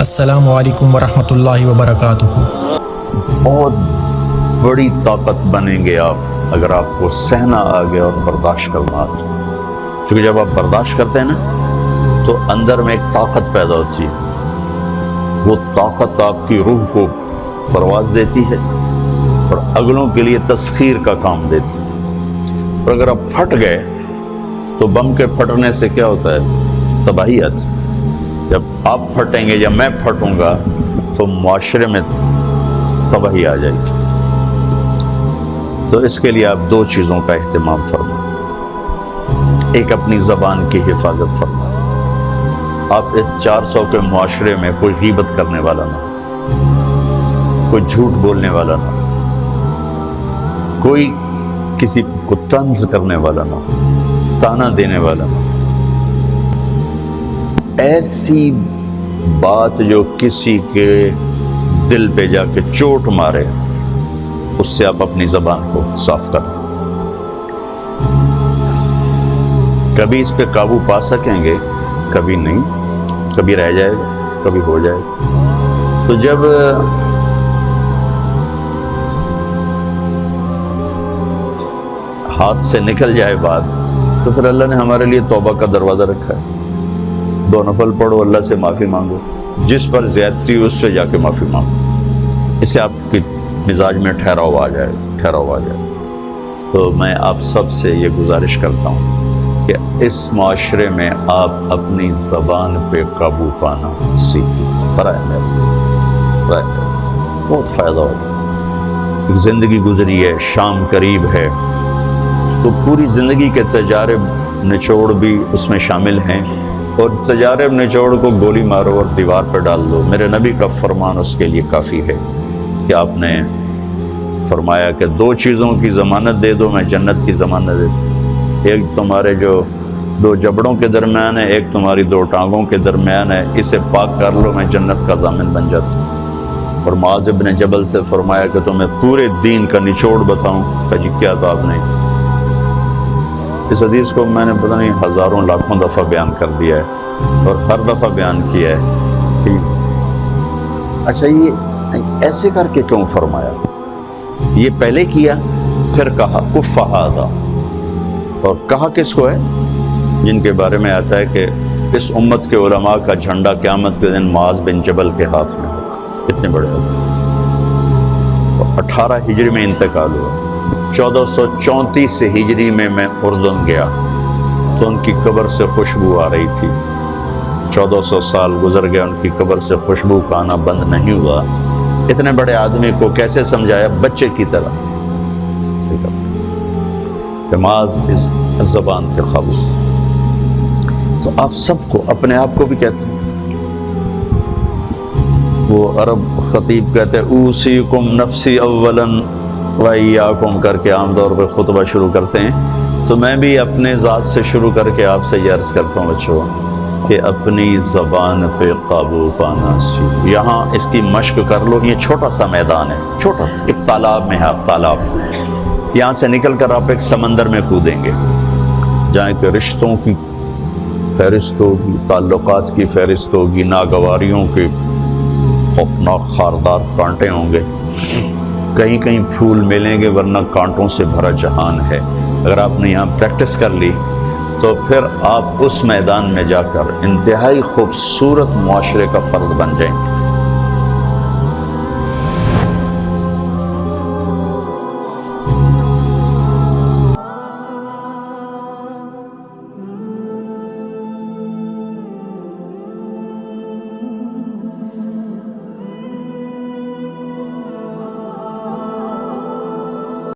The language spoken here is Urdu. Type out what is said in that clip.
السلام علیکم ورحمۃ اللہ وبرکاتہ۔ بہت بڑی طاقت بنیں گے آپ اگر آپ کو سہنا آ گیا اور برداشت کرنا آ گیا، کیونکہ جب آپ برداشت کرتے ہیں نا تو اندر میں ایک طاقت پیدا ہوتی ہے، وہ طاقت آپ کی روح کو پرواز دیتی ہے اور اگلوں کے لیے تسخیر کا کام دیتی ہے۔ اور اگر آپ پھٹ گئے تو بم کے پھٹنے سے کیا ہوتا ہے؟ تباہی آتی ہے۔ جب آپ پھٹیں گے یا میں پھٹوں گا تو معاشرے میں تباہی آ جائے گی۔ تو اس کے لیے آپ دو چیزوں کا اہتمام فرمائیں۔ ایک، اپنی زبان کی حفاظت فرمائیں۔ آپ اس 400 کے معاشرے میں کوئی غیبت کرنے والا نہ ہو، کوئی جھوٹ بولنے والا نہ ہو، کوئی کسی کو طنز کرنے والا نہ ہو، تانا دینے والا نہ ہو۔ ایسی بات جو کسی کے دل پہ جا کے چوٹ مارے، اس سے آپ اپنی زبان کو صاف کریں۔ کبھی اس پہ قابو پا سکیں گے، کبھی نہیں، کبھی رہ جائے گا، کبھی ہو جائے گا۔ تو جب ہاتھ سے نکل جائے بات تو پھر اللہ نے ہمارے لیے توبہ کا دروازہ رکھا ہے۔ 2 نفل پڑھو، اللہ سے معافی مانگو، جس پر زیادتی ہو اس سے جا کے معافی مانگو، اس سے آپ کی مزاج میں ٹھہراؤ آ جائے۔ تو میں آپ سب سے یہ گزارش کرتا ہوں کہ اس معاشرے میں آپ اپنی زبان پہ قابو پانا سیکھیں، برائے مہربانی، بہت فائدہ ہوگا۔ ایک زندگی گزری ہے، شام قریب ہے، تو پوری زندگی کے تجارب نچوڑ بھی اس میں شامل ہیں، اور تجارب نچوڑ کو گولی مارو اور دیوار پہ ڈال دو۔ میرے نبی کا فرمان اس کے لیے کافی ہے کہ آپ نے فرمایا کہ 2 چیزوں کی ضمانت دے دو، میں جنت کی ضمانت دیتا ہوں۔ ایک تمہارے جو 2 جبڑوں کے درمیان ہے، ایک تمہاری 2 ٹانگوں کے درمیان ہے، اسے پاک کر لو، میں جنت کا ضامن بن جاتا ہوں۔ اور معاذ بن جبل سے فرمایا کہ تمہیں پورے دین کا نچوڑ بتاؤں، کہ جی کیا تو آپ نے اس حدیث کو میں نے پتہ نہیں ہزاروں لاکھوں دفعہ بیان کر دیا ہے، اور ہر دفعہ بیان کیا ہے کہ اچھا یہ ایسے کر کے کیوں فرمایا؟ یہ پہلے کیا، پھر کہا کف ھذا، اور کہا کس کو ہے؟ جن کے بارے میں آتا ہے کہ اس امت کے علماء کا جھنڈا قیامت کے دن معاذ بن جبل کے ہاتھ میں ہوگا۔ اتنے بڑے ہوگا۔ 18 ہجری میں انتقال ہوا، 1434 ہجری میں اردن گیا تو ان کی قبر سے خوشبو آ رہی تھی۔ 1400 سال گزر گیا، ان کی قبر سے خوشبو کا آنا بند نہیں ہوا۔ اتنے بڑے آدمی کو کیسے سمجھایا؟ بچے کی طرح۔ معاذ اس زبان کے قابو۔ تو آپ سب کو، اپنے آپ کو بھی کہتے ہیں، وہ عرب خطیب کہتے ہیں اوصیکم نفسی اولا وَإِيَّاكُمْ کر کے عام طور پہ خطبہ شروع کرتے ہیں، تو میں بھی اپنے ذات سے شروع کر کے آپ سے یہ عرض کرتا ہوں بچوں کہ اپنی زبان پہ قابو پانا سیکھو۔ یہاں اس کی مشق کر لو۔ یہ چھوٹا سا میدان ہے، چھوٹا، ایک تالاب میں ہے، آپ تالاب، یہاں سے نکل کر آپ ایک سمندر میں کودیں گے جہاں کہ رشتوں کی فہرست ہوگی، تعلقات کی فہرست ہوگی، ناگواریوں کے خوفناک خاردار کانٹے ہوں گے، کہیں کہیں پھول ملیں گے ورنہ کانٹوں سے بھرا جہان ہے۔ اگر آپ نے یہاں پریکٹس کر لی تو پھر آپ اس میدان میں جا کر انتہائی خوبصورت معاشرے کا فرد بن جائیں۔